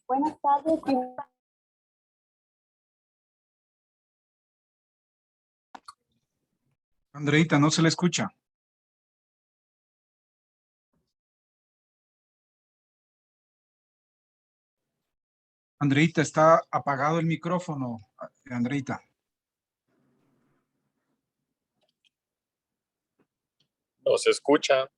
Buenas tardes. Andreita, no se le escucha. Andreita, está apagado el micrófono. Andreita. No se escucha.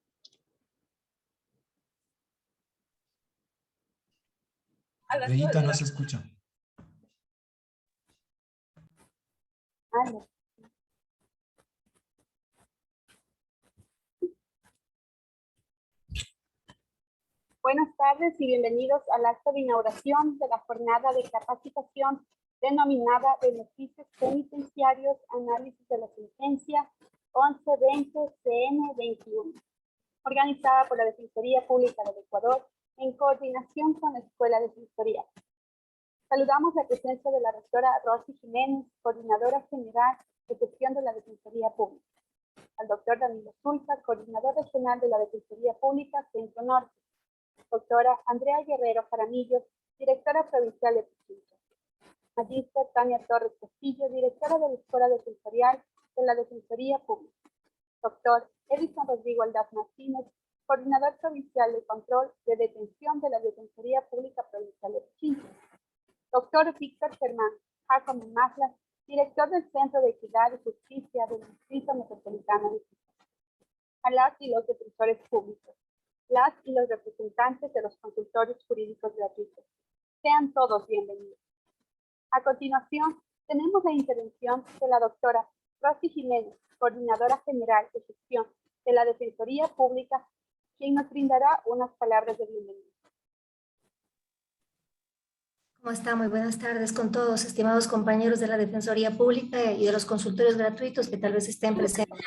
Andreita, no se escucha. Buenas tardes y bienvenidos al acto de inauguración de la jornada de capacitación denominada Beneficios Penitenciarios, Análisis de la Sentencia 1120-CN21, organizada por la Defensoría Pública del Ecuador en coordinación con la Escuela Defensorial. Saludamos la presencia de la rectora Rosy Jiménez, coordinadora general de gestión de la Defensoría Pública, al doctor Danilo Zulca, coordinador regional de la Defensoría Pública Centro Norte, doctora Andrea Guerrero Jaramillo, directora provincial de Pichincha, magistra Tania Torres Castillo, directora de la Escuela Defensorial de la Defensoría Pública, doctor Edison Rodrigo Aldaz Martínez, coordinador provincial de control de detención de la Defensoría Pública Provincial de Pichincha, doctor Víctor Germán Jacome Masla, director del Centro de Equidad y Justicia del Distrito Metropolitano de Pichincha, a las y los defensores públicos, las y los representantes de los consultorios jurídicos gratuitos. Sean todos bienvenidos. A continuación, tenemos la intervención de la doctora Rosy Jiménez, coordinadora general de gestión de la Defensoría Pública, quien nos brindará unas palabras de bienvenida. ¿Cómo está? Muy buenas tardes con todos, estimados compañeros de la Defensoría Pública y de los consultorios gratuitos que tal vez estén presentes.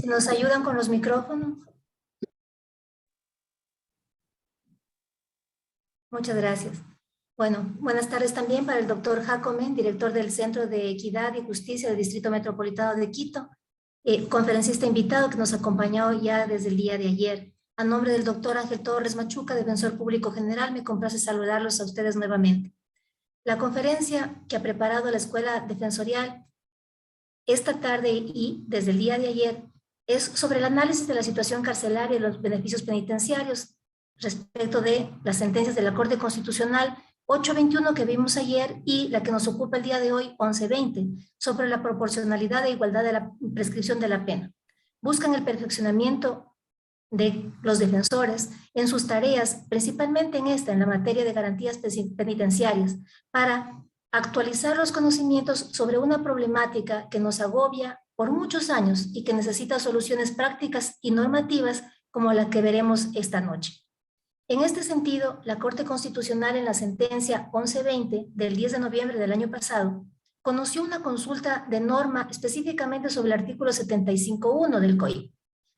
¿Nos ayudan con los micrófonos? Muchas gracias. Bueno, buenas tardes también para el doctor Jacome, director del Centro de Equidad y Justicia del Distrito Metropolitano de Quito, conferencista invitado que nos acompañó ya desde el día de ayer. A nombre del doctor Ángel Torres Machuca, defensor público general, me complace saludarlos a ustedes nuevamente. La conferencia que ha preparado la Escuela Defensorial esta tarde y desde el día de ayer es sobre el análisis de la situación carcelaria y los beneficios penitenciarios respecto de las sentencias de la Corte Constitucional 821 que vimos ayer y la que nos ocupa el día de hoy, 1120, sobre la proporcionalidad e igualdad de la prescripción de la pena. Buscan el perfeccionamiento de los defensores en sus tareas, principalmente en la materia de garantías penitenciarias, para actualizar los conocimientos sobre una problemática que nos agobia por muchos años y que necesita soluciones prácticas y normativas como la que veremos esta noche. En este sentido, la Corte Constitucional en la sentencia 1120 del 10 de noviembre del año pasado conoció una consulta de norma específicamente sobre el artículo 75.1 del COI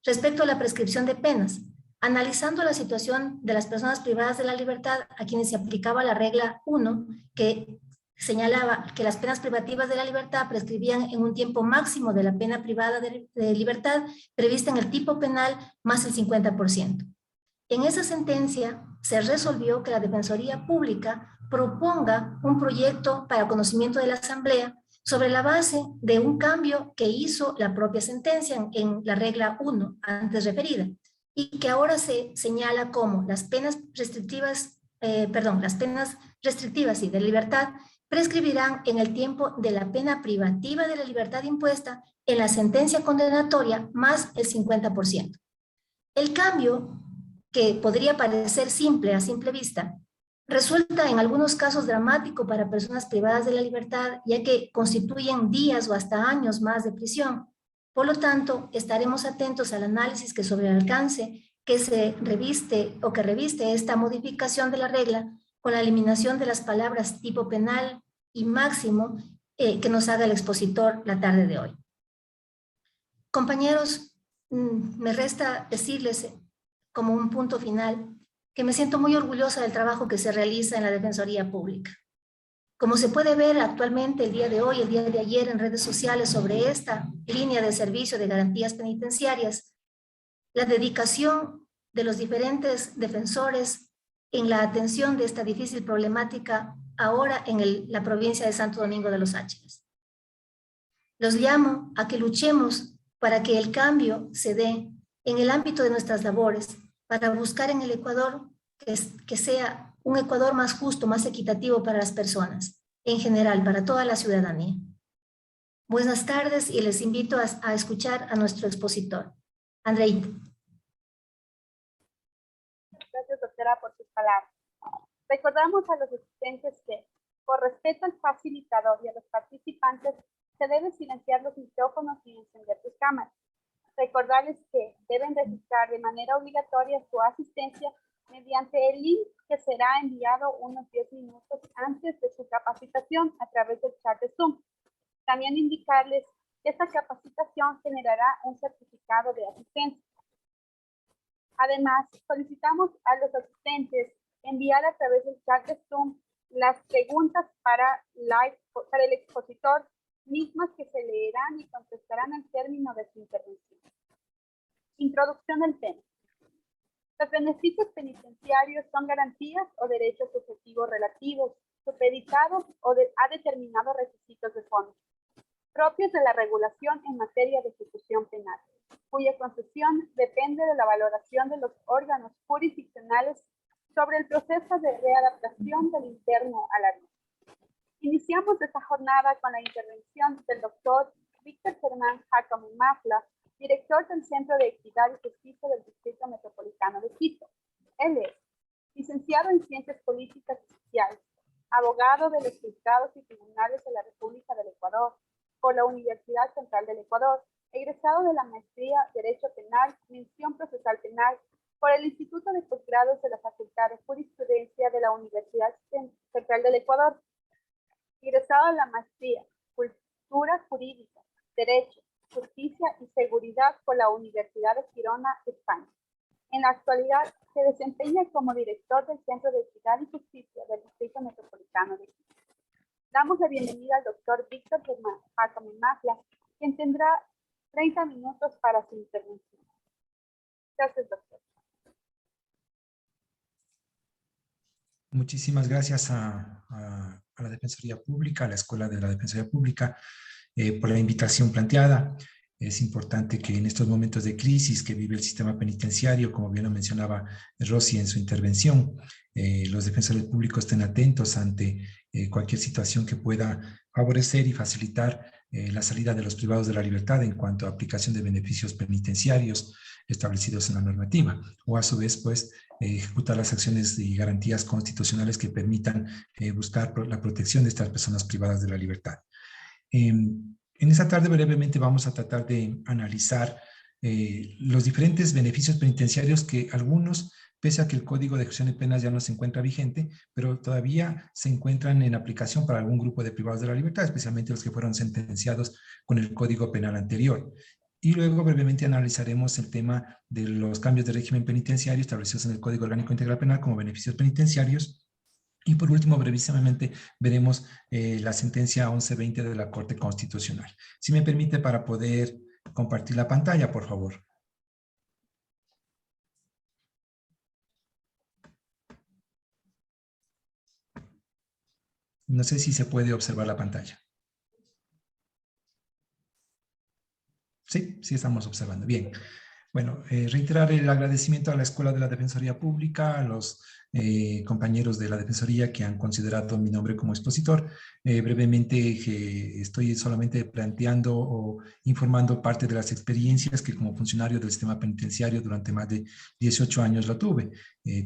respecto a la prescripción de penas, analizando la situación de las personas privadas de la libertad a quienes se aplicaba la regla 1 que señalaba que las penas privativas de la libertad prescribían en un tiempo máximo de la pena privada de libertad prevista en el tipo penal más el 50%. En esa sentencia se resolvió que la Defensoría Pública proponga un proyecto para conocimiento de la Asamblea sobre la base de un cambio que hizo la propia sentencia en la regla 1 antes referida y que ahora se señala como las penas restrictivas, y de libertad prescribirán en el tiempo de la pena privativa de la libertad impuesta en la sentencia condenatoria más el 50%. El cambio, que podría parecer simple a simple vista, resulta en algunos casos dramático para personas privadas de la libertad, ya que constituyen días o hasta años más de prisión. Por lo tanto, estaremos atentos al análisis que sobre el alcance que se reviste o que reviste esta modificación de la regla con la eliminación de las palabras tipo penal y máximo que nos haga el expositor la tarde de hoy. Compañeros, me resta decirles como un punto final que me siento muy orgullosa del trabajo que se realiza en la Defensoría Pública. Como se puede ver actualmente el día de hoy, el día de ayer en redes sociales sobre esta línea de servicio de garantías penitenciarias, la dedicación de los diferentes defensores en la atención de esta difícil problemática ahora en la provincia de Santo Domingo de los Áchilas. Los llamo a que luchemos para que el cambio se dé en el ámbito de nuestras labores, para buscar en el Ecuador que sea un Ecuador más justo, más equitativo para las personas, en general, para toda la ciudadanía. Buenas tardes y les invito a escuchar a nuestro expositor. Andreita. Gracias, doctora, por sus palabras. Recordamos a los asistentes que, por respeto al facilitador y a los participantes, se debe silenciar los micrófonos y encender sus cámaras. Recordarles que deben registrar de manera obligatoria su asistencia mediante el link que será enviado unos 10 minutos antes de su capacitación a través del chat de Zoom. También indicarles que esta capacitación generará un certificado de asistencia. Además, solicitamos a los asistentes enviar a través del chat de Zoom las preguntas para el expositor, mismas que se leerán y contestarán al término de su intervención. Introducción del tema. Los beneficios penitenciarios son garantías o derechos subjetivos relativos, supeditados a determinados requisitos de fondo, propios de la regulación en materia de ejecución penal, cuya concesión depende de la valoración de los órganos jurisdiccionales sobre el proceso de readaptación del interno a la vida. Iniciamos esta jornada con la intervención del doctor Víctor Germán Jacome Mafla, director del Centro de Equidad y Justicia del Distrito Metropolitano de Quito. Él es licenciado en Ciencias Políticas y Sociales, abogado de los juzgados y tribunales de la República del Ecuador por la Universidad Central del Ecuador, egresado de la maestría Derecho Penal, Mención Procesal Penal por el Instituto de Posgrados de la Facultad de Jurisprudencia de la Universidad Central del Ecuador, egresado de la maestría Cultura Jurídica, Derecho, Justicia y Seguridad por la Universidad de Girona, España. En la actualidad se desempeña como director del Centro de Equidad y Justicia del Distrito Metropolitano de Quito. Damos la bienvenida al doctor Víctor Germán Jacome Mafla, quien tendrá 30 minutos para su intervención. Gracias, doctor. Muchísimas gracias a la Defensoría Pública, a la Escuela de la Defensoría Pública, por la invitación planteada. Es importante que en estos momentos de crisis que vive el sistema penitenciario, como bien lo mencionaba Rosy en su intervención, los defensores públicos estén atentos ante cualquier situación que pueda favorecer y facilitar la salida de los privados de la libertad en cuanto a aplicación de beneficios penitenciarios establecidos en la normativa, o a su vez, pues, ejecutar las acciones y garantías constitucionales que permitan buscar la protección de estas personas privadas de la libertad. En esta tarde brevemente vamos a tratar de analizar los diferentes beneficios penitenciarios que algunos, pese a que el Código de Ejecución de Penas ya no se encuentra vigente, pero todavía se encuentran en aplicación para algún grupo de privados de la libertad, especialmente los que fueron sentenciados con el Código Penal anterior. Y luego brevemente analizaremos el tema de los cambios de régimen penitenciario establecidos en el Código Orgánico Integral Penal como beneficios penitenciarios. Y por último, brevísimamente, veremos la sentencia 1120 de la Corte Constitucional. Si me permite, para poder compartir la pantalla, por favor. No sé si se puede observar la pantalla. Sí, sí estamos observando. Bien. Bueno, reiterar el agradecimiento a la Escuela de la Defensoría Pública, a los compañeros de la Defensoría que han considerado mi nombre como expositor. Brevemente estoy solamente planteando o informando parte de las experiencias que como funcionario del sistema penitenciario durante más de 18 años lo tuve.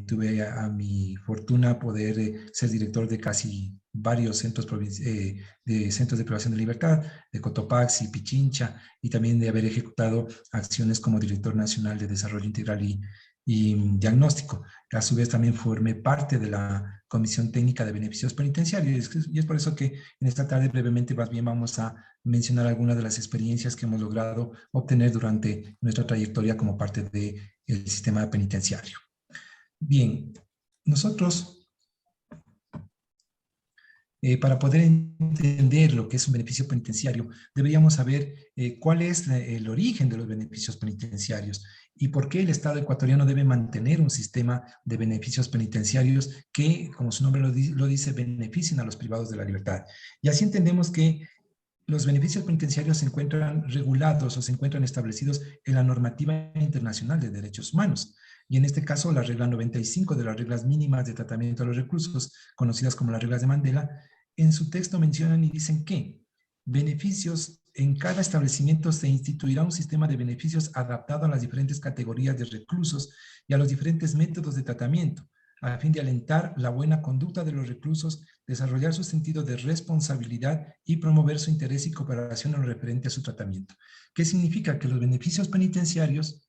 Tuve a mi fortuna poder ser director de casi varios centros de centros de privación de libertad, de Cotopaxi, Pichincha, y también de haber ejecutado acciones como director nacional de desarrollo integral y diagnóstico. A su vez también formé parte de la Comisión Técnica de Beneficios Penitenciarios, y es por eso que en esta tarde brevemente más bien vamos a mencionar algunas de las experiencias que hemos logrado obtener durante nuestra trayectoria como parte del sistema penitenciario. Bien, nosotros Para poder entender lo que es un beneficio penitenciario, deberíamos saber cuál es el origen de los beneficios penitenciarios y por qué el Estado ecuatoriano debe mantener un sistema de beneficios penitenciarios que, como su nombre lo dice, beneficien a los privados de la libertad. Y así entendemos que los beneficios penitenciarios se encuentran regulados o se encuentran establecidos en la normativa internacional de derechos humanos. Y en este caso, la regla 95 de las reglas mínimas de tratamiento de los reclusos, conocidas como las reglas de Mandela, en su texto mencionan y dicen que beneficios en cada establecimiento se instituirá un sistema de beneficios adaptado a las diferentes categorías de reclusos y a los diferentes métodos de tratamiento, a fin de alentar la buena conducta de los reclusos, desarrollar su sentido de responsabilidad y promover su interés y cooperación en lo referente a su tratamiento. ¿Qué significa? Que los beneficios penitenciarios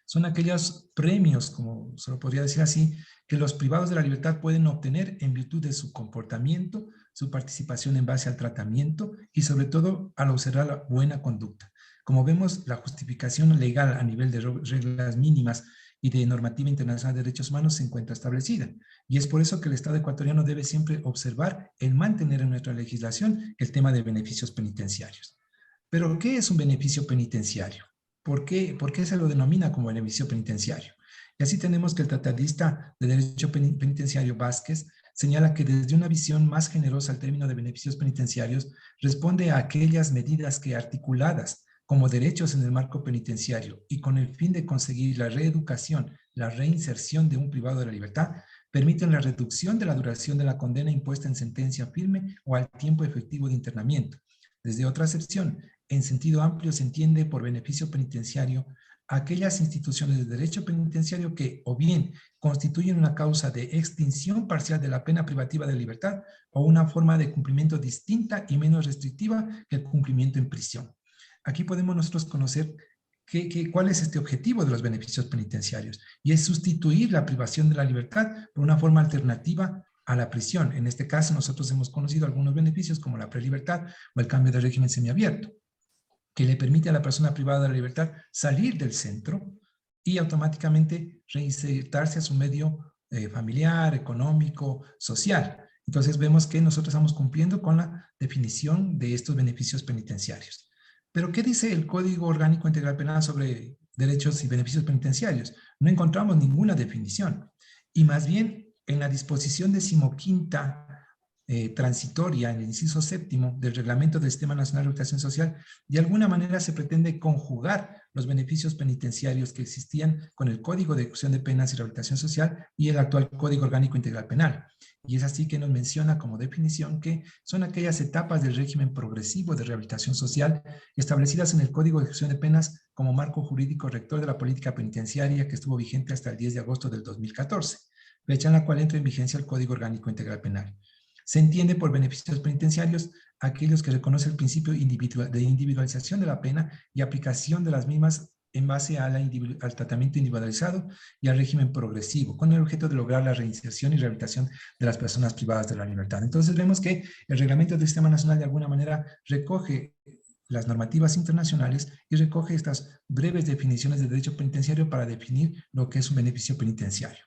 son aquellos premios, como se lo podría decir así, que los privados de la libertad pueden obtener en virtud de su comportamiento, su participación en base al tratamiento y sobre todo al observar la buena conducta. Como vemos, la justificación legal a nivel de reglas mínimas y de normativa internacional de derechos humanos se encuentra establecida. Y es por eso que el Estado ecuatoriano debe siempre observar el mantener en nuestra legislación el tema de beneficios penitenciarios. Pero, ¿qué es un beneficio penitenciario? ¿Por qué se lo denomina como beneficio penitenciario? Y así tenemos que el tratadista de Derecho Penitenciario Vázquez señala que desde una visión más generosa al término de beneficios penitenciarios responde a aquellas medidas que articuladas como derechos en el marco penitenciario y con el fin de conseguir la reeducación, la reinserción de un privado de la libertad, permiten la reducción de la duración de la condena impuesta en sentencia firme o al tiempo efectivo de internamiento. Desde otra acepción, en sentido amplio se entiende por beneficio penitenciario aquellas instituciones de derecho penitenciario que o bien constituyen una causa de extinción parcial de la pena privativa de libertad o una forma de cumplimiento distinta y menos restrictiva que el cumplimiento en prisión. Aquí podemos nosotros conocer cuál es este objetivo de los beneficios penitenciarios, y es sustituir la privación de la libertad por una forma alternativa a la prisión. En este caso, nosotros hemos conocido algunos beneficios como la prelibertad o el cambio de régimen semiabierto, que le permite a la persona privada de la libertad salir del centro y automáticamente reinsertarse a su medio familiar, económico, social. Entonces vemos que nosotros estamos cumpliendo con la definición de estos beneficios penitenciarios. Pero ¿qué dice el Código Orgánico Integral Penal sobre derechos y beneficios penitenciarios? No encontramos ninguna definición. Y más bien, en la disposición 15ª transitoria, en el inciso 7º del Reglamento del Sistema Nacional de Rehabilitación Social, de alguna manera se pretende conjugar los beneficios penitenciarios que existían con el Código de Ejecución de Penas y Rehabilitación Social y el actual Código Orgánico Integral Penal. Y es así que nos menciona como definición que son aquellas etapas del régimen progresivo de rehabilitación social establecidas en el Código de Ejecución de Penas como marco jurídico rector de la política penitenciaria que estuvo vigente hasta el 10 de agosto del 2014, fecha en la cual entra en vigencia el Código Orgánico Integral Penal. Se entiende por beneficios penitenciarios aquellos que reconocen el principio de individualización de la pena y aplicación de las mismas en base a al tratamiento individualizado y al régimen progresivo, con el objeto de lograr la reinserción y rehabilitación de las personas privadas de la libertad. Entonces vemos que el Reglamento del Sistema Nacional de alguna manera recoge las normativas internacionales y recoge estas breves definiciones de derecho penitenciario para definir lo que es un beneficio penitenciario.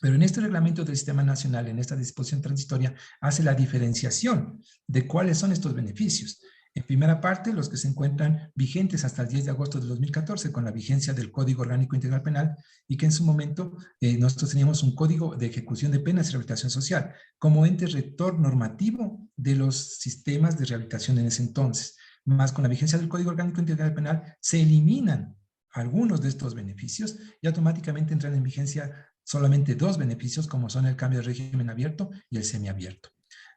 Pero en este reglamento del Sistema Nacional, en esta disposición transitoria, hace la diferenciación de cuáles son estos beneficios. En primera parte, los que se encuentran vigentes hasta el 10 de agosto de 2014 con la vigencia del Código Orgánico Integral Penal y que en su momento nosotros teníamos un Código de Ejecución de Penas y Rehabilitación Social como ente rector normativo de los sistemas de rehabilitación en ese entonces. Más con la vigencia del Código Orgánico Integral Penal se eliminan algunos de estos beneficios y automáticamente entran en vigencia solamente dos beneficios, como son el cambio de régimen abierto y el semiabierto.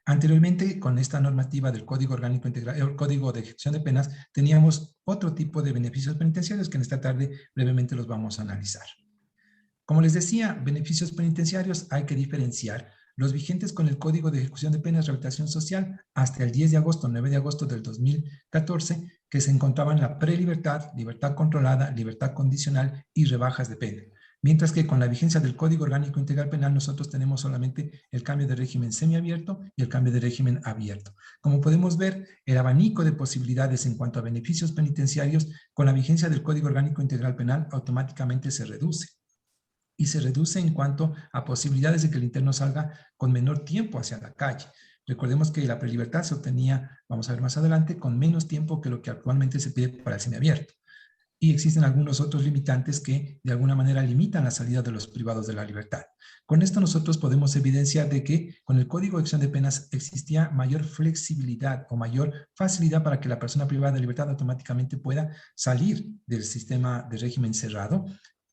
Anteriormente, con esta normativa del Código Orgánico Integral, el Código de Ejecución de Penas, teníamos otro tipo de beneficios penitenciarios que en esta tarde brevemente los vamos a analizar. Como les decía, beneficios penitenciarios hay que diferenciar los vigentes con el Código de Ejecución de Penas y Rehabilitación Social hasta el 10 de agosto, 9 de agosto del 2014, que se encontraban la prelibertad, libertad controlada, libertad condicional y rebajas de pena. Mientras que con la vigencia del Código Orgánico Integral Penal nosotros tenemos solamente el cambio de régimen semiabierto y el cambio de régimen abierto. Como podemos ver, el abanico de posibilidades en cuanto a beneficios penitenciarios con la vigencia del Código Orgánico Integral Penal automáticamente se reduce. Y se reduce en cuanto a posibilidades de que el interno salga con menor tiempo hacia la calle. Recordemos que la prelibertad se obtenía, vamos a ver más adelante, con menos tiempo que lo que actualmente se pide para el semiabierto. Y existen algunos otros limitantes que de alguna manera limitan la salida de los privados de la libertad. Con esto nosotros podemos evidenciar de que con el Código de Ejecución de Penas existía mayor flexibilidad o mayor facilidad para que la persona privada de libertad automáticamente pueda salir del sistema de régimen cerrado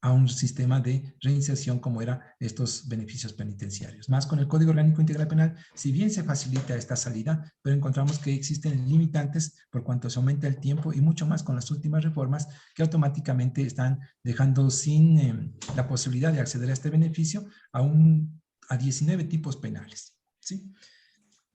a un sistema de reinserción como eran estos beneficios penitenciarios. Más con el Código Orgánico Integral Penal, si bien se facilita esta salida, pero encontramos que existen limitantes por cuanto se aumenta el tiempo y mucho más con las últimas reformas que automáticamente están dejando sin la posibilidad de acceder a este beneficio a 19 tipos penales, ¿sí?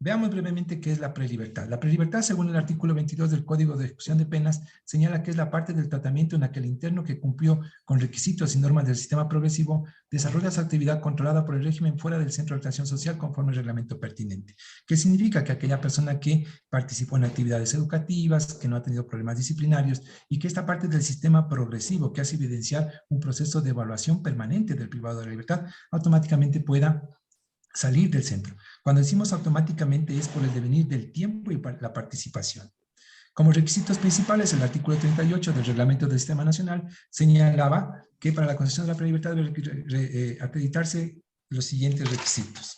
Veamos brevemente qué es la prelibertad. La prelibertad, según el artículo 22 del Código de Ejecución de Penas, señala que es la parte del tratamiento en la que el interno que cumplió con requisitos y normas del sistema progresivo desarrolla su actividad controlada por el régimen fuera del centro de acción social conforme al reglamento pertinente. ¿Qué significa? Que aquella persona que participó en actividades educativas, que no ha tenido problemas disciplinarios y que esta parte del sistema progresivo que hace evidenciar un proceso de evaluación permanente del privado de la libertad, automáticamente pueda salir del centro. Cuando decimos automáticamente es por el devenir del tiempo y la participación. Como requisitos principales, el artículo 38 del Reglamento del Sistema Nacional señalaba que para la concesión de la prelibertad debe acreditarse los siguientes requisitos.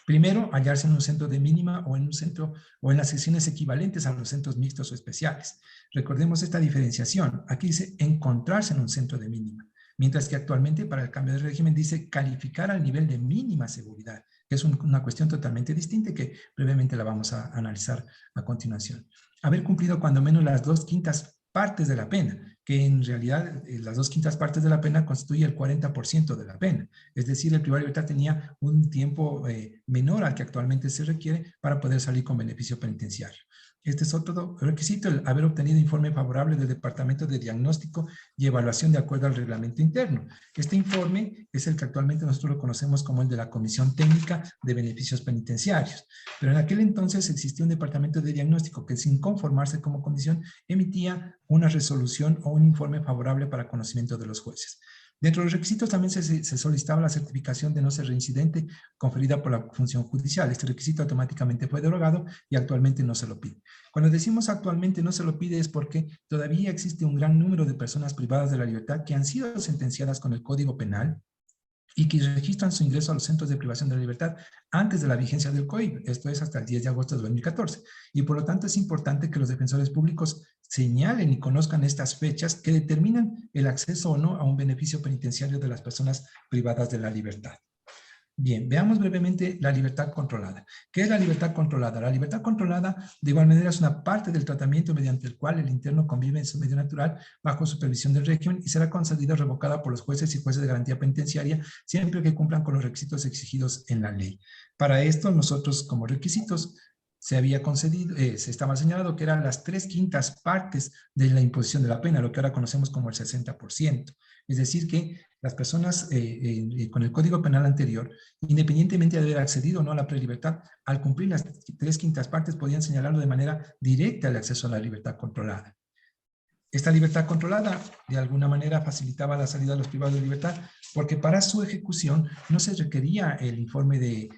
Primero, hallarse en un centro de mínima o en un centro o en las secciones equivalentes a los centros mixtos o especiales. Recordemos esta diferenciación. Aquí dice encontrarse en un centro de mínima. Mientras que actualmente para el cambio de régimen dice calificar al nivel de mínima seguridad, que es una cuestión totalmente distinta y que brevemente la vamos a analizar a continuación. Haber cumplido cuando menos las 2/5 partes de la pena, que en realidad las 2/5 partes de la pena constituye el 40% de la pena. Es decir, el privado de libertad tenía un tiempo menor al que actualmente se requiere para poder salir con beneficio penitenciario. Este es otro requisito, el haber obtenido informe favorable del Departamento de Diagnóstico y Evaluación de acuerdo al reglamento interno. Este informe es el que actualmente nosotros lo conocemos como el de la Comisión Técnica de Beneficios Penitenciarios. Pero en aquel entonces existía un departamento de diagnóstico que sin conformarse como comisión emitía una resolución o un informe favorable para conocimiento de los jueces. Dentro de los requisitos también se solicitaba la certificación de no ser reincidente conferida por la función judicial. Este requisito automáticamente fue derogado y actualmente no se lo pide. Cuando decimos actualmente no se lo pide es porque todavía existe un gran número de personas privadas de la libertad que han sido sentenciadas con el Código Penal y que registran su ingreso a los centros de privación de la libertad antes de la vigencia del COIP, esto es hasta el 10 de agosto de 2014. Y por lo tanto es importante que los defensores públicos señalen y conozcan estas fechas que determinan el acceso o no a un beneficio penitenciario de las personas privadas de la libertad. Bien, veamos brevemente la libertad controlada. ¿Qué es la libertad controlada? La libertad controlada, de igual manera, es una parte del tratamiento mediante el cual el interno convive en su medio natural bajo supervisión del régimen y será concedida o revocada por los jueces y jueces de garantía penitenciaria siempre que cumplan con los requisitos exigidos en la ley. Para esto, nosotros como requisitos se había concedido, se estaba señalado que eran las 3/5 partes de la imposición de la pena, lo que ahora conocemos como el 60%. Es decir, que las personas con el Código Penal anterior, independientemente de haber accedido o no a la prelibertad, al cumplir las 3/5 partes podían señalarlo de manera directa el acceso a la libertad controlada. Esta libertad controlada de alguna manera facilitaba la salida de los privados de libertad porque para su ejecución no se requería el informe de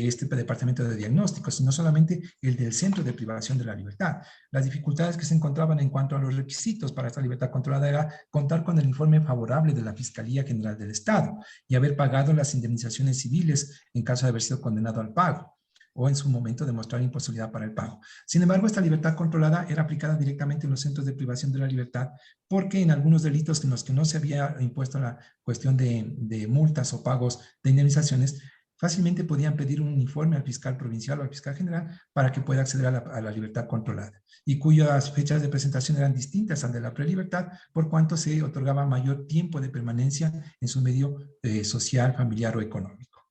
este departamento de diagnóstico, sino solamente el del centro de privación de la libertad. Las dificultades que se encontraban en cuanto a los requisitos para esta libertad controlada era contar con el informe favorable de la Fiscalía General del Estado y haber pagado las indemnizaciones civiles en caso de haber sido condenado al pago o en su momento demostrar imposibilidad para el pago. Sin embargo, esta libertad controlada era aplicada directamente en los centros de privación de la libertad porque en algunos delitos en los que no se había impuesto la cuestión de multas o pagos de indemnizaciones, fácilmente podían pedir un informe al fiscal provincial o al fiscal general para que pueda acceder a la libertad controlada y cuyas fechas de presentación eran distintas al de la prelibertad por cuanto se otorgaba mayor tiempo de permanencia en su medio social, familiar o económico.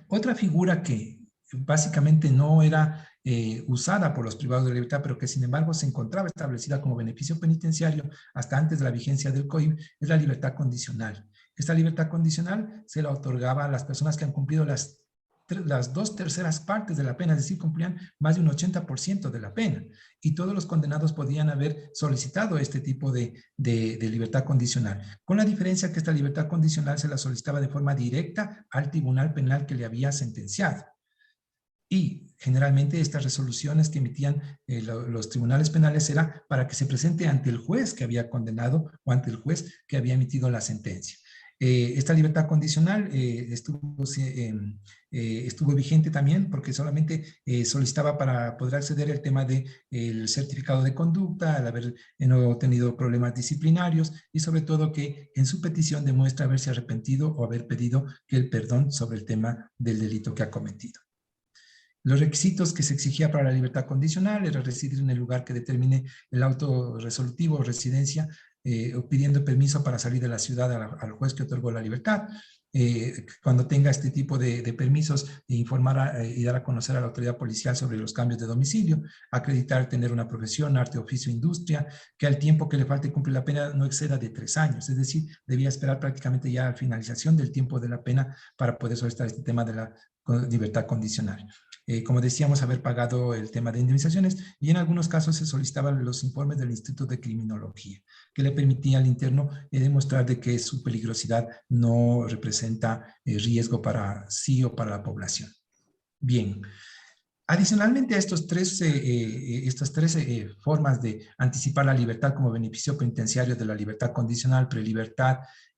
Otra figura que básicamente no era usada por los privados de la libertad, pero que sin embargo se encontraba establecida como beneficio penitenciario hasta antes de la vigencia del COIP, es la libertad condicional. Esta libertad condicional se la otorgaba a las personas que han cumplido las 2/3 partes de la pena, es decir, cumplían más de un 80% de la pena. Y todos los condenados podían haber solicitado este tipo de libertad condicional, con la diferencia que esta libertad condicional se la solicitaba de forma directa al tribunal penal que le había sentenciado. Y generalmente estas resoluciones que emitían los tribunales penales era para que se presente ante el juez que había condenado o ante el juez que había emitido la sentencia. Esta libertad condicional estuvo vigente también porque solamente solicitaba para poder acceder al tema del certificado de conducta, al haber no tenido problemas disciplinarios y sobre todo que en su petición demuestra haberse arrepentido o haber pedido que el perdón sobre el tema del delito que ha cometido. Los requisitos que se exigía para la libertad condicional era residir en el lugar que determine el auto resolutivo o residencia, o pidiendo permiso para salir de la ciudad al juez que otorgó la libertad. Cuando tenga este tipo de permisos, informar y dar a conocer a la autoridad policial sobre los cambios de domicilio, acreditar tener una profesión, arte, oficio, industria, que al tiempo que le falte cumplir la pena no exceda de 3 años, es decir, debía esperar prácticamente ya a la finalización del tiempo de la pena para poder solicitar este tema de la libertad condicional. Como decíamos, haber pagado el tema de indemnizaciones y en algunos casos se solicitaban los informes del Instituto de Criminología, que le permitía al interno demostrar de que su peligrosidad no representa riesgo para sí o para la población. Bien. Adicionalmente a estas tres formas de anticipar la libertad como beneficio penitenciario de la libertad condicional, prelibertad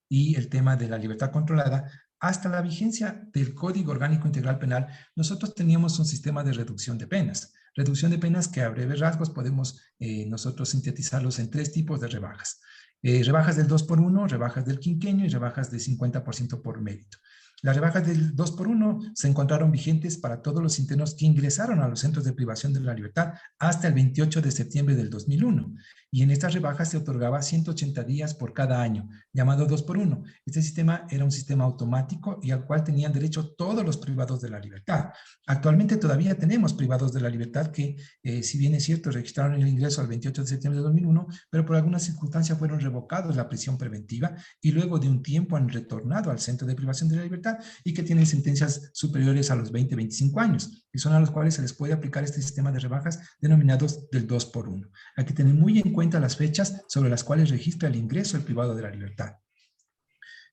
y el tema de la libertad controlada, hasta la vigencia del Código Orgánico Integral Penal, nosotros teníamos un sistema de reducción de penas. Reducción de penas que a breves rasgos podemos nosotros sintetizarlos en 3 tipos de rebajas. Rebajas del 2x1, rebajas del quinquenio y rebajas de 50% por mérito. Las rebajas del 2x1 se encontraron vigentes para todos los internos que ingresaron a los centros de privación de la libertad hasta el 28 de septiembre del 2001. Y en estas rebajas se otorgaba 180 días por cada año, llamado 2x1. Este sistema era un sistema automático y al cual tenían derecho todos los privados de la libertad. Actualmente todavía tenemos privados de la libertad que, si bien es cierto, registraron el ingreso al 28 de septiembre de 2001, pero por alguna circunstancia fueron revocados la prisión preventiva y luego de un tiempo han retornado al centro de privación de la libertad y que tienen sentencias superiores a los 20-25 años, y son a los cuales se les puede aplicar este sistema de rebajas denominados del 2x1. Hay que tener muy en cuenta las fechas sobre las cuales registra el ingreso el privado de la libertad.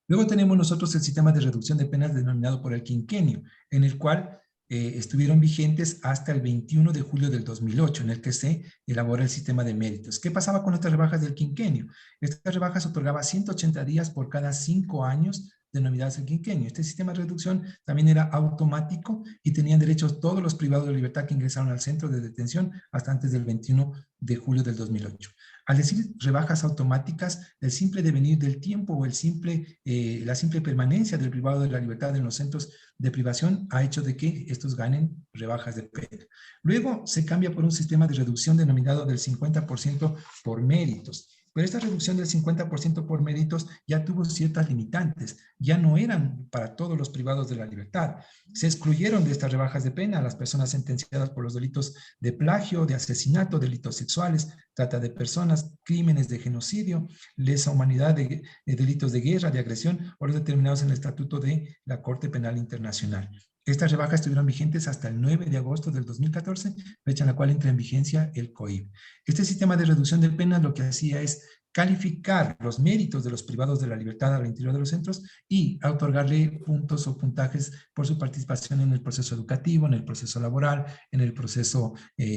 Luego tenemos nosotros el sistema de reducción de penas denominado por el quinquenio, en el cual estuvieron vigentes hasta el 21 de julio del 2008, en el que se elabora el sistema de méritos. ¿Qué pasaba con estas rebajas del quinquenio? Estas rebajas otorgaba 180 días por cada 5 años denominadas el quinquenio. Este sistema de reducción también era automático y tenían derecho todos los privados de libertad que ingresaron al centro de detención hasta antes del 21 de julio del 2008. Al decir rebajas automáticas, el simple devenir del tiempo o la simple permanencia del privado de la libertad en los centros de privación ha hecho de que estos ganen rebajas de pena. Luego se cambia por un sistema de reducción denominado del 50% por méritos. Pero esta reducción del 50% por méritos ya tuvo ciertas limitantes, ya no eran para todos los privados de la libertad. Se excluyeron de estas rebajas de pena a las personas sentenciadas por los delitos de plagio, de asesinato, delitos sexuales, trata de personas, crímenes de genocidio, lesa humanidad, de delitos de guerra, de agresión, o los determinados en el Estatuto de la Corte Penal Internacional. Estas rebajas estuvieron vigentes hasta el 9 de agosto del 2014, fecha en la cual entra en vigencia el COIP. Este sistema de reducción de penas lo que hacía es calificar los méritos de los privados de la libertad al interior de los centros y otorgarle puntos o puntajes por su participación en el proceso educativo, en el proceso laboral, en el proceso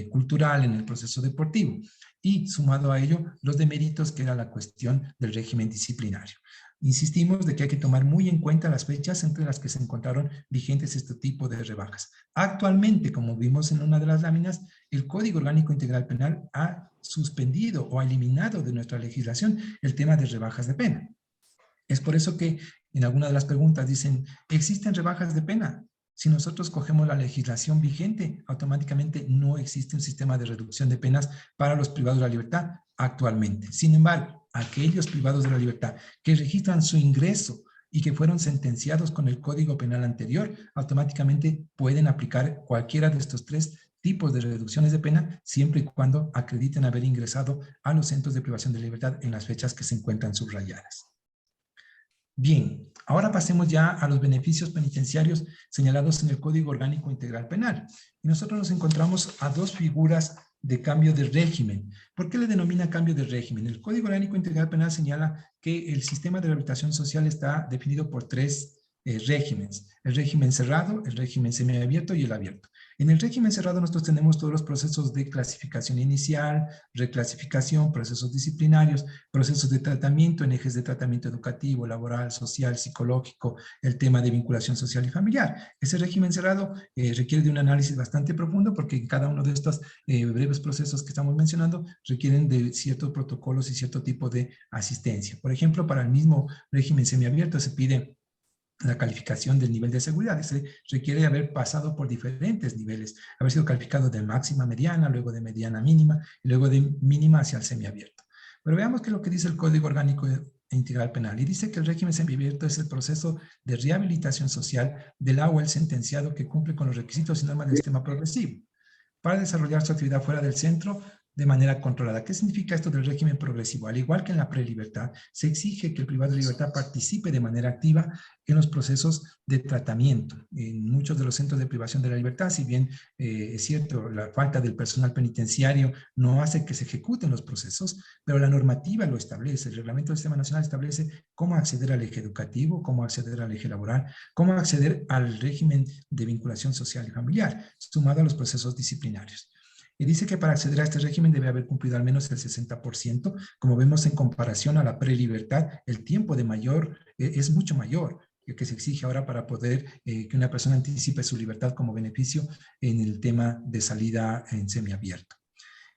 cultural, en el proceso deportivo. Y sumado a ello, los deméritos, que era la cuestión del régimen disciplinario. Insistimos de que hay que tomar muy en cuenta las fechas entre las que se encontraron vigentes este tipo de rebajas. Actualmente, como vimos en una de las láminas, el Código Orgánico Integral Penal ha suspendido o ha eliminado de nuestra legislación el tema de rebajas de pena. Es por eso que en alguna de las preguntas dicen, ¿existen rebajas de pena? Si nosotros cogemos la legislación vigente, automáticamente no existe un sistema de reducción de penas para los privados de la libertad actualmente. Sin embargo, aquellos privados de la libertad que registran su ingreso y que fueron sentenciados con el Código Penal anterior, automáticamente pueden aplicar cualquiera de estos 3 tipos de reducciones de pena, siempre y cuando acrediten haber ingresado a los centros de privación de libertad en las fechas que se encuentran subrayadas. Bien, ahora pasemos ya a los beneficios penitenciarios señalados en el Código Orgánico Integral Penal. Y nosotros nos encontramos a 2 figuras de cambio de régimen. ¿Por qué le denomina cambio de régimen? El Código Orgánico Integral Penal señala que el sistema de rehabilitación social está definido por 3 regímenes: el régimen cerrado, el régimen semiabierto y el abierto. En el régimen cerrado nosotros tenemos todos los procesos de clasificación inicial, reclasificación, procesos disciplinarios, procesos de tratamiento en ejes de tratamiento educativo, laboral, social, psicológico, el tema de vinculación social y familiar. Ese régimen cerrado requiere de un análisis bastante profundo, porque en cada uno de estos breves procesos que estamos mencionando requieren de ciertos protocolos y cierto tipo de asistencia. Por ejemplo, para el mismo régimen semiabierto se pide la calificación del nivel de seguridad. Se requiere haber pasado por diferentes niveles, haber sido calificado de máxima a mediana, luego de mediana a mínima, y luego de mínima hacia el semiabierto. Pero veamos qué es lo que dice el Código Orgánico Integral Penal. Y dice que el régimen semiabierto es el proceso de rehabilitación social del o el sentenciado que cumple con los requisitos y normas del sistema progresivo para desarrollar su actividad fuera del centro de manera controlada. ¿Qué significa esto del régimen progresivo? Al igual que en la prelibertad, se exige que el privado de libertad participe de manera activa en los procesos de tratamiento. En muchos de los centros de privación de la libertad, si bien es cierto, la falta del personal penitenciario no hace que se ejecuten los procesos, pero la normativa lo establece. El Reglamento del Sistema Nacional establece cómo acceder al eje educativo, cómo acceder al eje laboral, cómo acceder al régimen de vinculación social y familiar, sumado a los procesos disciplinarios. Y dice que para acceder a este régimen debe haber cumplido al menos el 60%. Como vemos, en comparación a la prelibertad, el tiempo de es mucho mayor que se exige ahora para poder que una persona anticipe su libertad como beneficio en el tema de salida en semiabierto.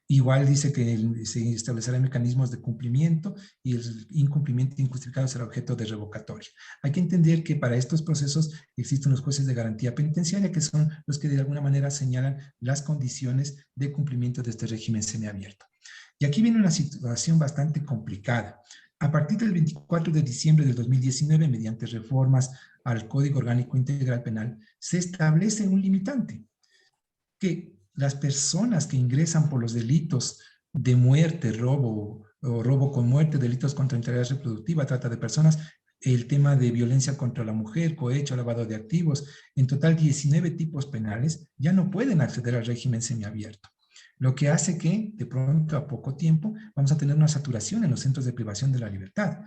Igual dice que se establecerán mecanismos de cumplimiento y el incumplimiento injustificado será objeto de revocatoria. Hay que entender que para estos procesos existen los jueces de garantía penitenciaria, que son los que de alguna manera señalan las condiciones de cumplimiento de este régimen semiabierto. Y aquí viene una situación bastante complicada. A partir del 24 de diciembre del 2019, mediante reformas al Código Orgánico Integral Penal, se establece un limitante, que las personas que ingresan por los delitos de muerte, robo o robo con muerte, delitos contra la integridad reproductiva, trata de personas, el tema de violencia contra la mujer, cohecho, lavado de activos, en total 19 tipos penales, ya no pueden acceder al régimen semiabierto. Lo que hace que, de pronto, a poco tiempo, vamos a tener una saturación en los centros de privación de la libertad.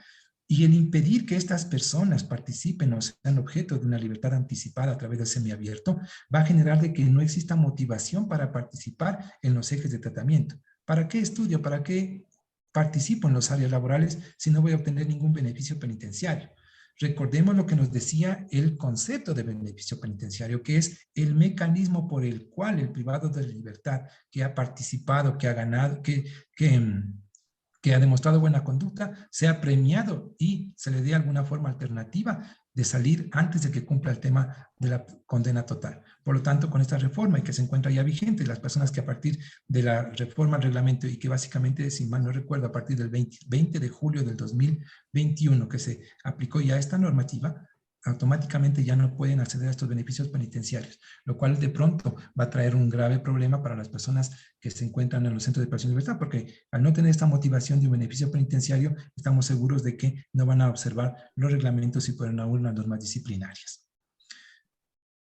Y el impedir que estas personas participen o sean objeto de una libertad anticipada a través del semiabierto va a generar de que no exista motivación para participar en los ejes de tratamiento. ¿Para qué estudio? ¿Para qué participo en las áreas laborales si no voy a obtener ningún beneficio penitenciario? Recordemos lo que nos decía el concepto de beneficio penitenciario, que es el mecanismo por el cual el privado de libertad que ha participado, que ha ganado, que ha demostrado buena conducta, sea premiado y se le dé alguna forma alternativa de salir antes de que cumpla el tema de la condena total. Por lo tanto, con esta reforma y que se encuentra ya vigente, las personas que a partir de la reforma al reglamento y que básicamente, si mal no recuerdo, a partir del 20 de julio del 2021 que se aplicó ya esta normativa, automáticamente ya no pueden acceder a estos beneficios penitenciarios, lo cual de pronto va a traer un grave problema para las personas que se encuentran en los centros de privación de libertad, porque al no tener esta motivación de un beneficio penitenciario, estamos seguros de que no van a observar los reglamentos y ponen aún las normas disciplinarias.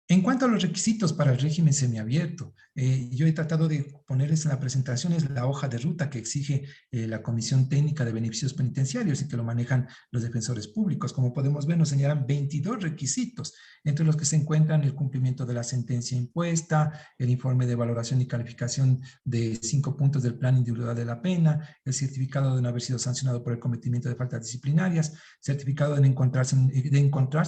En cuanto a los requisitos para el régimen semiabierto, yo he tratado de ponerles en la presentación es la hoja de ruta que exige la Comisión Técnica de Beneficios Penitenciarios y que lo manejan los defensores públicos. Como podemos ver, nos señalan 22 requisitos, entre los que se encuentran el cumplimiento de la sentencia impuesta, el informe de valoración y calificación de 5 puntos del plan individual de la pena, el certificado de no haber sido sancionado por el cometimiento de faltas disciplinarias, certificado de encontrarse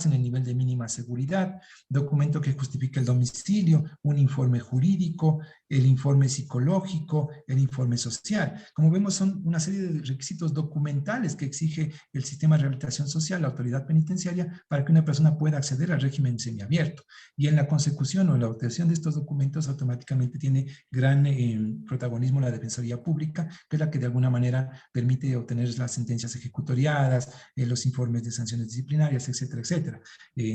en el nivel de mínima seguridad, documento que justifique el domicilio, un informe jurídico, el informe psicológico, el informe social. Como vemos, son una serie de requisitos documentales que exige el sistema de rehabilitación social, la autoridad penitenciaria, para que una persona pueda acceder al régimen semiabierto. Y en la consecución o la obtención de estos documentos automáticamente tiene gran protagonismo la Defensoría Pública, que es la que de alguna manera permite obtener las sentencias ejecutoriadas, los informes de sanciones disciplinarias, etcétera, etcétera.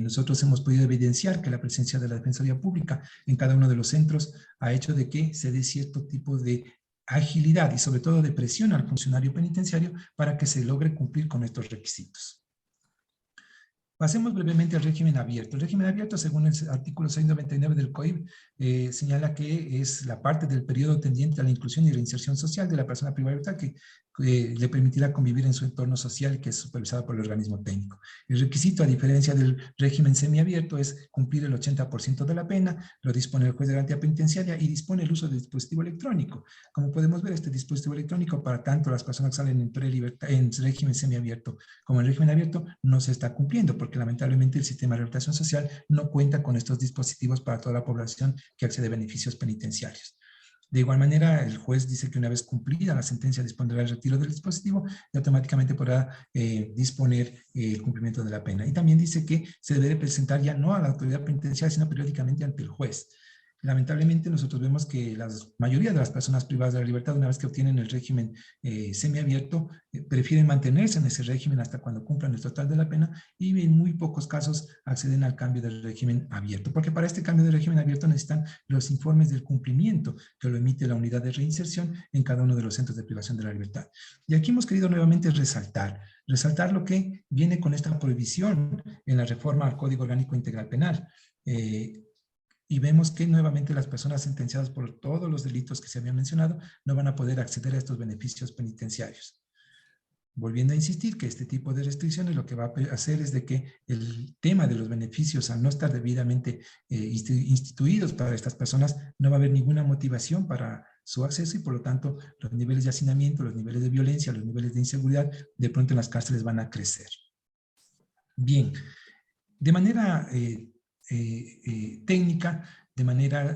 Nosotros hemos podido evidenciar que la presencia de la Defensoría Pública en cada uno de los centros ha hecho de que se dé cierto tipo de agilidad y sobre todo de presión al funcionario penitenciario para que se logre cumplir con estos requisitos. Pasemos brevemente al régimen abierto. El régimen abierto, según el artículo 699 del COIB, señala que es la parte del periodo tendiente a la inclusión y reinserción social de la persona privada de libertad que le permitirá convivir en su entorno social que es supervisado por el organismo técnico. El requisito, a diferencia del régimen semiabierto, es cumplir el 80% de la pena, lo dispone el juez de garantía penitenciaria y dispone el uso del dispositivo electrónico. Como podemos ver, este dispositivo electrónico para tanto las personas que salen en régimen semiabierto como en régimen abierto no se está cumpliendo porque lamentablemente el sistema de rehabilitación social no cuenta con estos dispositivos para toda la población que accede a beneficios penitenciarios. De igual manera, el juez dice que una vez cumplida la sentencia dispondrá el retiro del dispositivo y automáticamente podrá disponer el cumplimiento de la pena. Y también dice que se debe presentar ya no a la autoridad penitenciaria, sino periódicamente ante el juez. Lamentablemente nosotros vemos que la mayoría de las personas privadas de la libertad, una vez que obtienen el régimen semiabierto, prefieren mantenerse en ese régimen hasta cuando cumplan el total de la pena y en muy pocos casos acceden al cambio del régimen abierto, porque para este cambio de régimen abierto necesitan los informes del cumplimiento que lo emite la unidad de reinserción en cada uno de los centros de privación de la libertad. Y aquí hemos querido nuevamente resaltar lo que viene con esta prohibición en la reforma al Código Orgánico Integral Penal. Y vemos que nuevamente las personas sentenciadas por todos los delitos que se habían mencionado no van a poder acceder a estos beneficios penitenciarios. Volviendo a insistir que este tipo de restricciones lo que va a hacer es de que el tema de los beneficios, al no estar debidamente instituidos para estas personas, no va a haber ninguna motivación para su acceso y por lo tanto los niveles de hacinamiento, los niveles de violencia, los niveles de inseguridad de pronto en las cárceles van a crecer. Bien, de manera técnica, de manera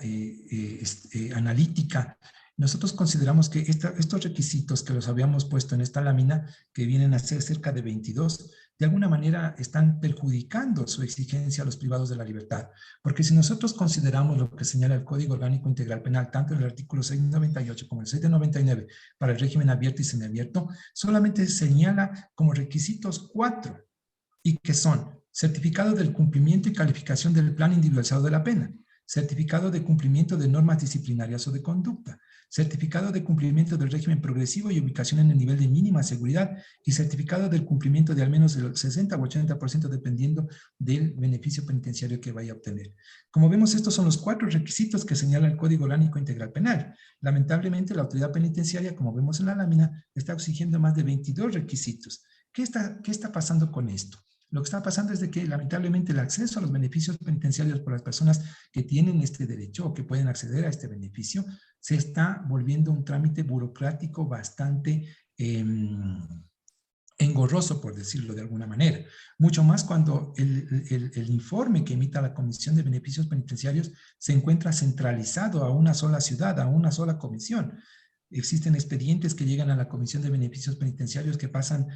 analítica, nosotros consideramos que estos requisitos que los habíamos puesto en esta lámina, que vienen a ser cerca de 22, de alguna manera están perjudicando su exigencia a los privados de la libertad. Porque si nosotros consideramos lo que señala el Código Orgánico Integral Penal, tanto en el artículo 698 como el 799, para el régimen abierto y semiabierto, solamente señala como requisitos 4, y que son certificado del cumplimiento y calificación del plan individualizado de la pena, certificado de cumplimiento de normas disciplinarias o de conducta, certificado de cumplimiento del régimen progresivo y ubicación en el nivel de mínima seguridad y certificado del cumplimiento de al menos el 60 o 80% dependiendo del beneficio penitenciario que vaya a obtener. Como vemos, estos son los 4 requisitos que señala el Código Orgánico Integral Penal. Lamentablemente, la autoridad penitenciaria, como vemos en la lámina, está exigiendo más de 22 requisitos. ¿Qué está pasando con esto? Lo que está pasando es de que lamentablemente el acceso a los beneficios penitenciarios por las personas que tienen este derecho o que pueden acceder a este beneficio se está volviendo un trámite burocrático bastante engorroso, por decirlo de alguna manera. Mucho más cuando el informe que emita la Comisión de Beneficios Penitenciarios se encuentra centralizado a una sola ciudad, a una sola comisión. Existen expedientes que llegan a la Comisión de Beneficios Penitenciarios que pasan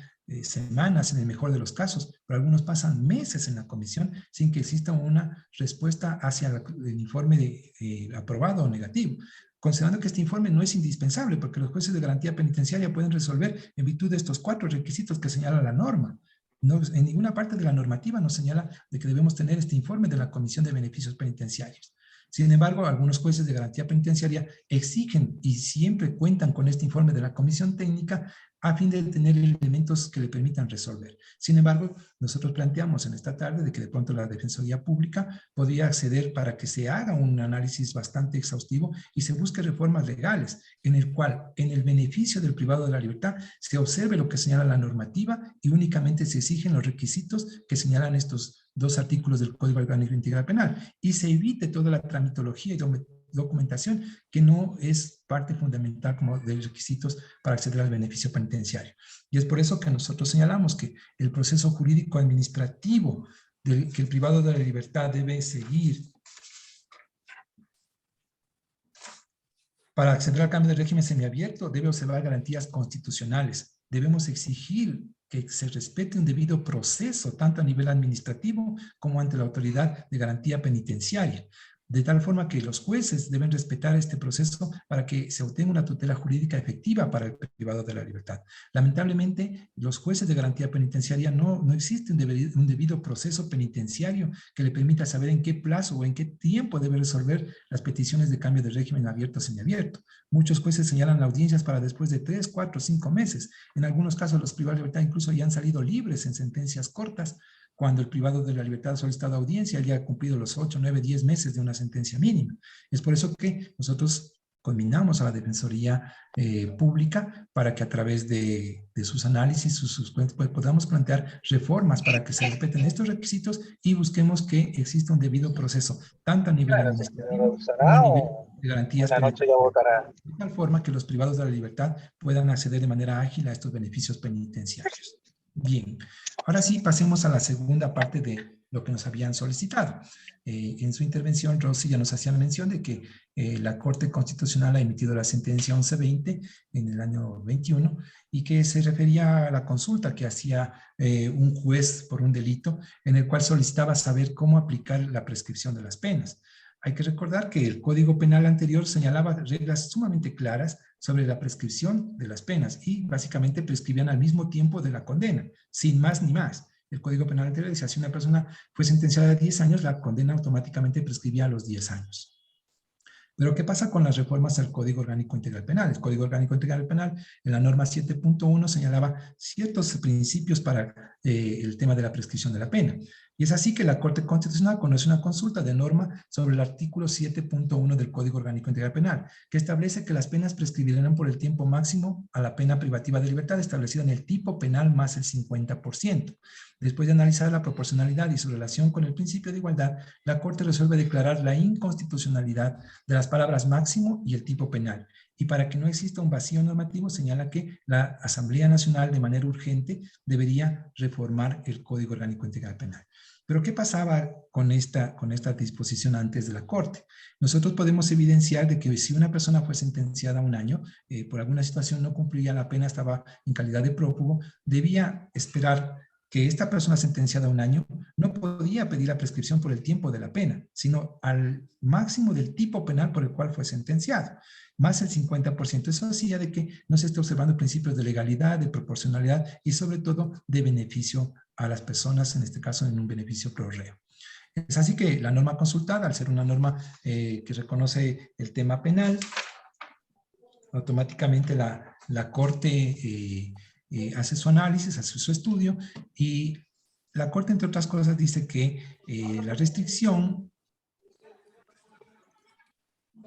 semanas en el mejor de los casos, pero algunos pasan meses en la comisión sin que exista una respuesta hacia el informe aprobado o negativo. Considerando que este informe no es indispensable porque los jueces de garantía penitenciaria pueden resolver en virtud de estos 4 requisitos que señala la norma. No, en ninguna parte de la normativa nos señala de que debemos tener este informe de la Comisión de Beneficios Penitenciarios. Sin embargo, algunos jueces de garantía penitenciaria exigen y siempre cuentan con este informe de la comisión técnica a fin de tener elementos que le permitan resolver. Sin embargo, nosotros planteamos en esta tarde de que de pronto la Defensoría Pública podría acceder para que se haga un análisis bastante exhaustivo y se busque reformas legales en el cual, en el beneficio del privado de la libertad, se observe lo que señala la normativa y únicamente se exigen los requisitos que señalan estos 2 artículos del Código Orgánico Integral Penal y se evite toda la tramitología y documentación que no es parte fundamental como de requisitos para acceder al beneficio penitenciario. Y es por eso que nosotros señalamos que el proceso jurídico administrativo que el privado de la libertad debe seguir para acceder al cambio de régimen semiabierto debe observar garantías constitucionales. Debemos exigir que se respete un debido proceso, tanto a nivel administrativo como ante la autoridad de garantía penitenciaria, de tal forma que los jueces deben respetar este proceso para que se obtenga una tutela jurídica efectiva para el privado de la libertad. Lamentablemente, los jueces de garantía penitenciaria no existe un debido proceso penitenciario que le permita saber en qué plazo o en qué tiempo debe resolver las peticiones de cambio de régimen abierto o semiabierto. Muchos jueces señalan audiencias para después de 3, 4, 5 meses. En algunos casos, los privados de libertad incluso ya han salido libres en sentencias cortas, cuando el privado de la libertad ha solicitado audiencia, ya ha cumplido los 8, 9, 10 meses de una sentencia mínima. Es por eso que nosotros combinamos a la Defensoría Pública para que a través de sus análisis, sus cuentas, pues, podamos plantear reformas para que se respeten estos requisitos y busquemos que exista un debido proceso, tanto a nivel administrativo como a nivel de garantías penitenciarias, de tal forma que los privados de la libertad puedan acceder de manera ágil a estos beneficios penitenciarios. Bien, ahora sí pasemos a la segunda parte de lo que nos habían solicitado. En su intervención, Rosy ya nos hacía mención de que la Corte Constitucional ha emitido la sentencia 1120 en el año 21 y que se refería a la consulta que hacía un juez por un delito en el cual solicitaba saber cómo aplicar la prescripción de las penas. Hay que recordar que el Código Penal anterior señalaba reglas sumamente claras sobre la prescripción de las penas y básicamente prescribían al mismo tiempo de la condena, sin más ni más. El Código Penal anterior decía, si una persona fue sentenciada a 10 años, la condena automáticamente prescribía a los 10 años. Pero ¿qué pasa con las reformas al Código Orgánico Integral Penal? El Código Orgánico Integral Penal, en la norma 7.1, señalaba ciertos principios para el tema de la prescripción de la pena. Y es así que la Corte Constitucional conoce una consulta de norma sobre el artículo 7.1 del Código Orgánico Integral Penal, que establece que las penas prescribirán por el tiempo máximo a la pena privativa de libertad establecida en el tipo penal más el 50%. Después de analizar la proporcionalidad y su relación con el principio de igualdad, la Corte resuelve declarar la inconstitucionalidad de las palabras máximo y el tipo penal. Y para que no exista un vacío normativo, señala que la Asamblea Nacional de manera urgente debería reformar el Código Orgánico Integral Penal. Pero ¿qué pasaba con esta disposición antes de la Corte? Nosotros podemos evidenciar de que si una persona fue sentenciada a un año, por alguna situación no cumplía la pena, estaba en calidad de prófugo, debía esperar que esta persona sentenciada a un año no podía pedir la prescripción por el tiempo de la pena, sino al máximo del tipo penal por el cual fue sentenciado, más el 50%. Eso hacía de que no se esté observando principios de legalidad, de proporcionalidad y sobre todo de beneficio a las personas, en este caso en un beneficio pro reo. Es así que la norma consultada, al ser una norma que reconoce el tema penal, automáticamente la Corte hace su análisis, hace su estudio y la Corte, entre otras cosas, dice que la restricción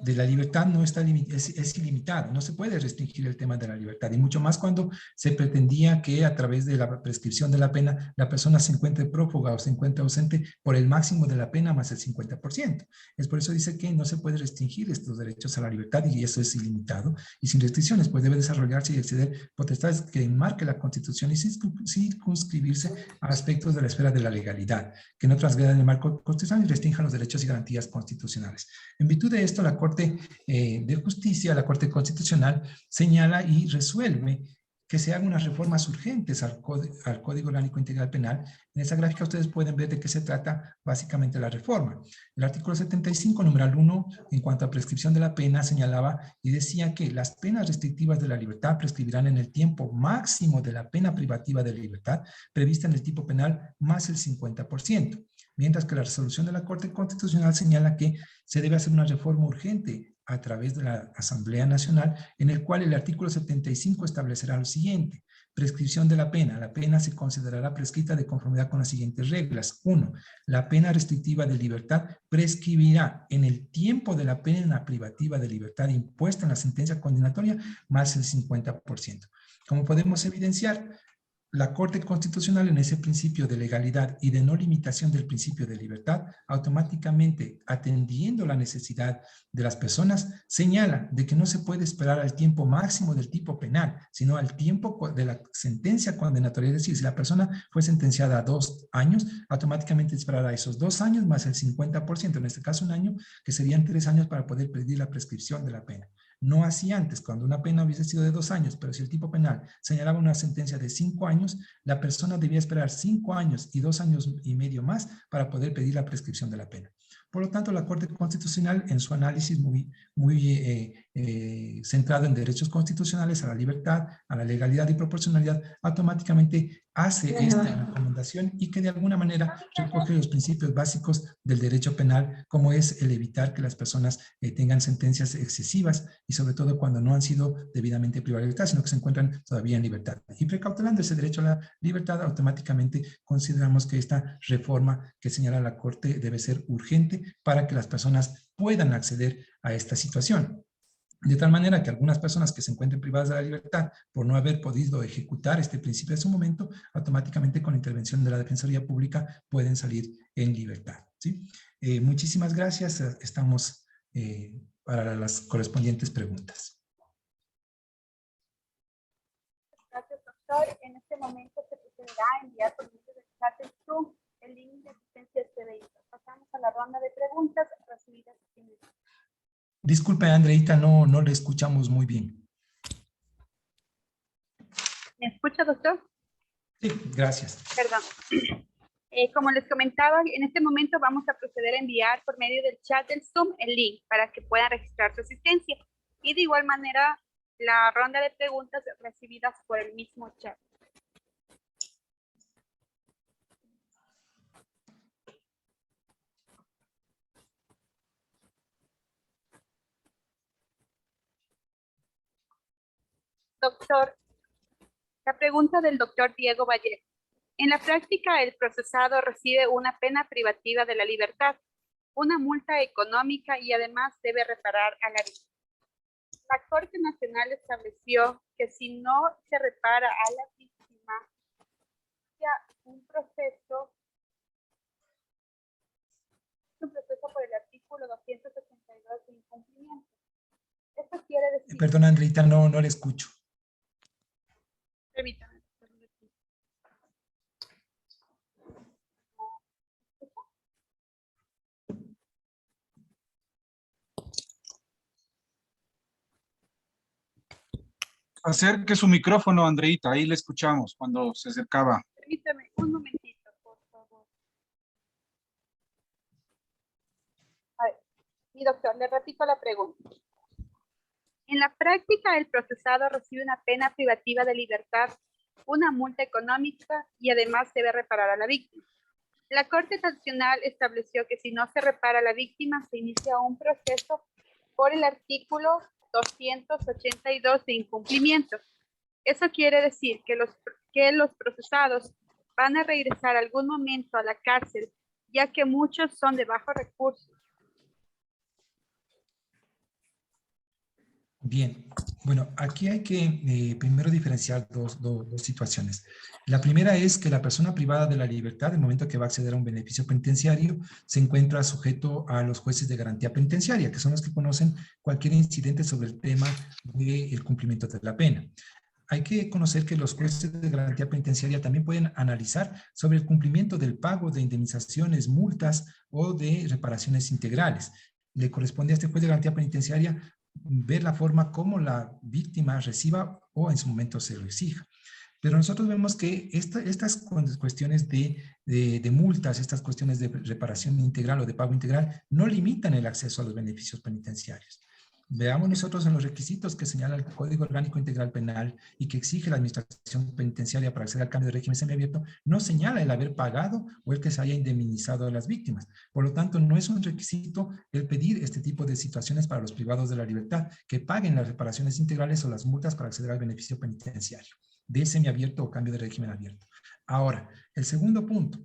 de la libertad no está es ilimitada, no se puede restringir el tema de la libertad y mucho más cuando se pretendía que a través de la prescripción de la pena la persona se encuentre prófuga o se encuentre ausente por el máximo de la pena más el 50%. Es por eso dice que no se puede restringir estos derechos a la libertad y eso es ilimitado y sin restricciones, pues debe desarrollarse y exceder potestades que enmarque la Constitución y circunscribirse a aspectos de la esfera de la legalidad, que no transgredan el marco constitucional y restrinjan los derechos y garantías constitucionales. En virtud de esto, la Corte de Justicia, la Corte Constitucional, señala y resuelve que se hagan unas reformas urgentes al Código Orgánico Integral Penal. En esa gráfica ustedes pueden ver de qué se trata básicamente la reforma. El artículo 75, numeral 1, en cuanto a prescripción de la pena, señalaba y decía que las penas restrictivas de la libertad prescribirán en el tiempo máximo de la pena privativa de libertad prevista en el tipo penal más el 50%. Mientras que la resolución de la Corte Constitucional señala que se debe hacer una reforma urgente a través de la Asamblea Nacional, en el cual el artículo 75 establecerá lo siguiente: prescripción de la pena. La pena se considerará prescrita de conformidad con las siguientes reglas. 1. La pena restrictiva de libertad prescribirá en el tiempo de la pena privativa de libertad impuesta en la sentencia condenatoria más el 50%. Como podemos evidenciar, la Corte Constitucional, en ese principio de legalidad y de no limitación del principio de libertad, automáticamente atendiendo la necesidad de las personas, señala de que no se puede esperar al tiempo máximo del tipo penal, sino al tiempo de la sentencia condenatoria. Es decir, si la persona fue sentenciada a 2 años, automáticamente esperará esos 2 años más el 50%, en este caso un año, que serían 3 años para poder pedir la prescripción de la pena. No así antes, cuando una pena hubiese sido de 2 años, pero si el tipo penal señalaba una sentencia de 5 años, la persona debía esperar 5 años y 2 años y medio más para poder pedir la prescripción de la pena. Por lo tanto, la Corte Constitucional, en su análisis muy centrado en derechos constitucionales, a la libertad, a la legalidad y proporcionalidad, automáticamente hace esta recomendación y que de alguna manera recoge los principios básicos del derecho penal, como es el evitar que las personas tengan sentencias excesivas y sobre todo cuando no han sido debidamente privadas de libertad, sino que se encuentran todavía en libertad. Y precautelando ese derecho a la libertad, automáticamente consideramos que esta reforma que señala la Corte debe ser urgente para que las personas puedan acceder a esta situación. De tal manera que algunas personas que se encuentren privadas de la libertad por no haber podido ejecutar este principio en su momento, automáticamente con la intervención de la Defensoría Pública pueden salir en libertad, ¿sí? Muchísimas gracias. Estamos para las correspondientes preguntas. Gracias, doctor. En este momento se procederá a enviar por medio del chat del Zoom el link de asistencia a este vehículo. Pasamos a la ronda de preguntas recibidas en el... Disculpe, Andreita, no le escuchamos muy bien. ¿Me escucha, doctor? Sí, gracias. Perdón. Como les comentaba, en este momento vamos a proceder a enviar por medio del chat del Zoom el link para que puedan registrar su asistencia. Y de igual manera, la ronda de preguntas recibidas por el mismo chat. Doctor, la pregunta del doctor Diego Vallejo. En la práctica, el procesado recibe una pena privativa de la libertad, una multa económica y además debe reparar a la víctima. La Corte Nacional estableció que si no se repara a la víctima, ya un proceso por el artículo 282 de incumplimiento. Esto quiere decir... Perdón, Andreita, no le escucho. Permítame. Acerque su micrófono, Andreita, ahí le escuchamos cuando se acercaba. Permítame un momentito, por favor. A ver, mi doctor, le repito la pregunta. En la práctica, el procesado recibe una pena privativa de libertad, una multa económica y además debe reparar a la víctima. La Corte Nacional estableció que si no se repara a la víctima, se inicia un proceso por el artículo 282 de incumplimiento. Eso quiere decir que los procesados van a regresar algún momento a la cárcel, ya que muchos son de bajos recursos. Bien, bueno, aquí hay que primero diferenciar dos situaciones. La primera es que la persona privada de la libertad, en el momento que va a acceder a un beneficio penitenciario, se encuentra sujeto a los jueces de garantía penitenciaria, que son los que conocen cualquier incidente sobre el tema del cumplimiento de la pena. Hay que conocer que los jueces de garantía penitenciaria también pueden analizar sobre el cumplimiento del pago de indemnizaciones, multas o de reparaciones integrales. Le corresponde a este juez de garantía penitenciaria ver la forma como la víctima reciba o en su momento se lo exija. Pero nosotros vemos que estas cuestiones de multas, estas cuestiones de reparación integral o de pago integral, no limitan el acceso a los beneficios penitenciarios. Veamos nosotros en los requisitos que señala el Código Orgánico Integral Penal y que exige la administración penitenciaria para acceder al cambio de régimen semiabierto, no señala el haber pagado o el que se haya indemnizado a las víctimas. Por lo tanto, no es un requisito el pedir este tipo de situaciones para los privados de la libertad, que paguen las reparaciones integrales o las multas para acceder al beneficio penitenciario de semiabierto o cambio de régimen abierto. Ahora, el segundo punto.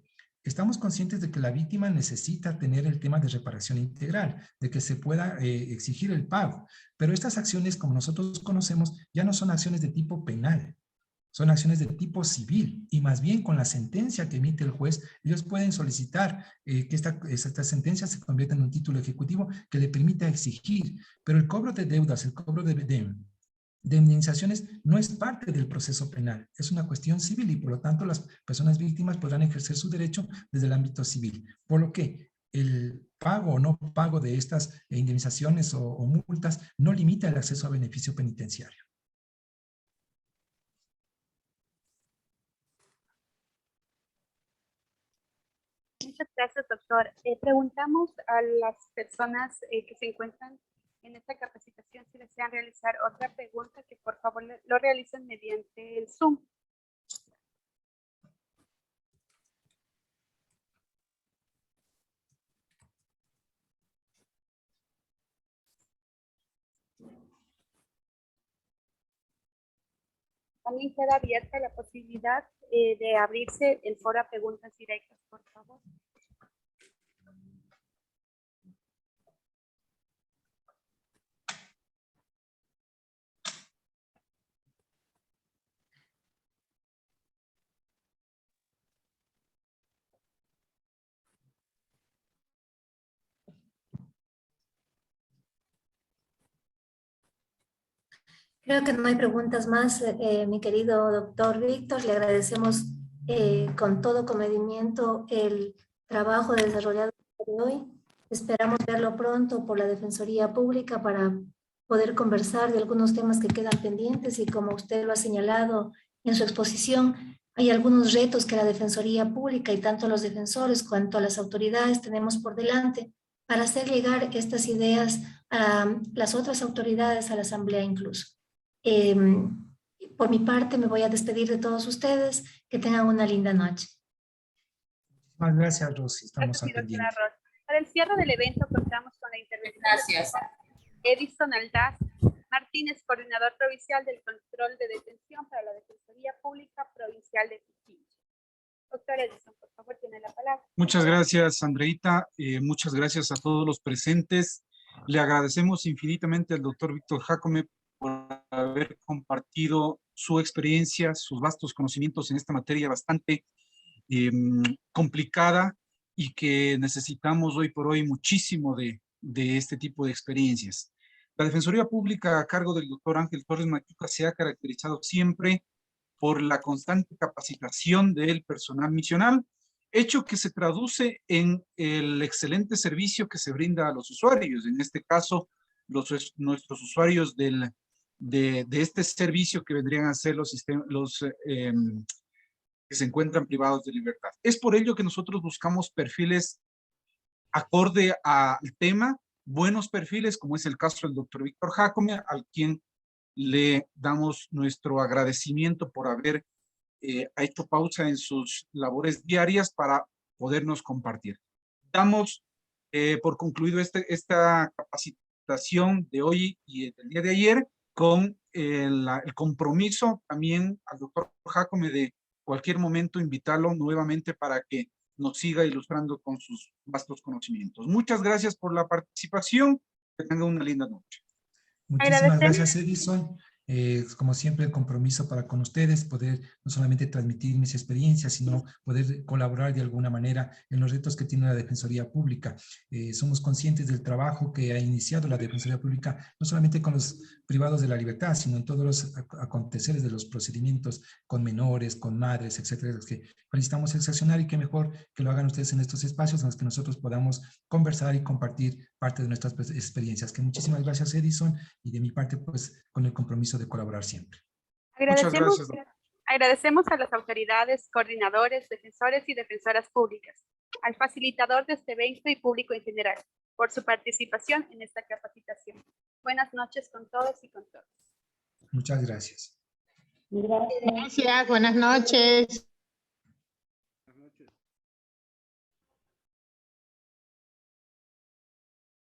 Estamos conscientes de que la víctima necesita tener el tema de reparación integral, de que se pueda exigir el pago, pero estas acciones, como nosotros conocemos, ya no son acciones de tipo penal, son acciones de tipo civil y más bien con la sentencia que emite el juez, ellos pueden solicitar que esta sentencia se convierta en un título ejecutivo que le permita exigir, pero el cobro de deudas, el cobro de indemnizaciones no es parte del proceso penal, es una cuestión civil y por lo tanto las personas víctimas podrán ejercer su derecho desde el ámbito civil, por lo que el pago o no pago de estas indemnizaciones o multas no limita el acceso a beneficio penitenciario. Muchas gracias, doctor. Preguntamos a las personas que se encuentran en esta capacitación. Si desean realizar otra pregunta, que por favor lo realicen mediante el Zoom. También queda abierta la posibilidad de abrirse el foro a preguntas directas, por favor. Creo que no hay preguntas más, mi querido doctor Víctor. Le agradecemos con todo comedimiento el trabajo desarrollado hoy. Esperamos verlo pronto por la Defensoría Pública para poder conversar de algunos temas que quedan pendientes y como usted lo ha señalado en su exposición, hay algunos retos que la Defensoría Pública y tanto los defensores cuanto las autoridades tenemos por delante para hacer llegar estas ideas a las otras autoridades, a la Asamblea incluso. Por mi parte me voy a despedir de todos ustedes. Que tengan una linda noche. Muchas gracias, Rosy. Estamos al Gracias, pendiente. doctora Rosa. Para el cierre del evento contamos con la intervención de Edison Aldaz Martínez, coordinador provincial del control de detención para la Defensoría Pública Provincial de Pichincha. Doctor Edison, por favor, tiene la palabra. Muchas gracias, Andreita. Muchas gracias a todos los presentes. Le agradecemos infinitamente al doctor Víctor Jácome por haber compartido su experiencia, sus vastos conocimientos en esta materia bastante complicada y que necesitamos hoy por hoy muchísimo de este tipo de experiencias. La Defensoría Pública a cargo del doctor Ángel Torres Machuca se ha caracterizado siempre por la constante capacitación del personal misional, hecho que se traduce en el excelente servicio que se brinda a los usuarios, en este caso nuestros usuarios de este servicio que vendrían a ser los que se encuentran privados de libertad. Es por ello que nosotros buscamos perfiles acorde al tema, buenos perfiles, como es el caso del doctor Víctor Jácome, al quien le damos nuestro agradecimiento por haber hecho pausa en sus labores diarias para podernos compartir. Damos por concluido esta capacitación de hoy y del día de ayer con el compromiso también al doctor Jácome de cualquier momento invitarlo nuevamente para que nos siga ilustrando con sus vastos conocimientos. Muchas gracias por la participación. Que tenga una linda noche. Muchísimas gracias, Edison. Como siempre, el compromiso para con ustedes, poder no solamente transmitir mis experiencias, sino poder colaborar de alguna manera en los retos que tiene la Defensoría Pública. Somos conscientes del trabajo que ha iniciado la Defensoría Pública, no solamente con los privados de la libertad, sino en todos los aconteceres de los procedimientos con menores, con madres, etcétera, que felicitamos el sesionario y que mejor que lo hagan ustedes en estos espacios en los que nosotros podamos conversar y compartir parte de nuestras experiencias. Que muchísimas gracias, Edison, y de mi parte, pues, con el compromiso de colaborar siempre. Agradecemos a las autoridades, coordinadores, defensores y defensoras públicas, al facilitador de este evento y público en general, por su participación en esta capacitación. Buenas noches con todos y con todas. Muchas gracias. Gracias, buenas noches.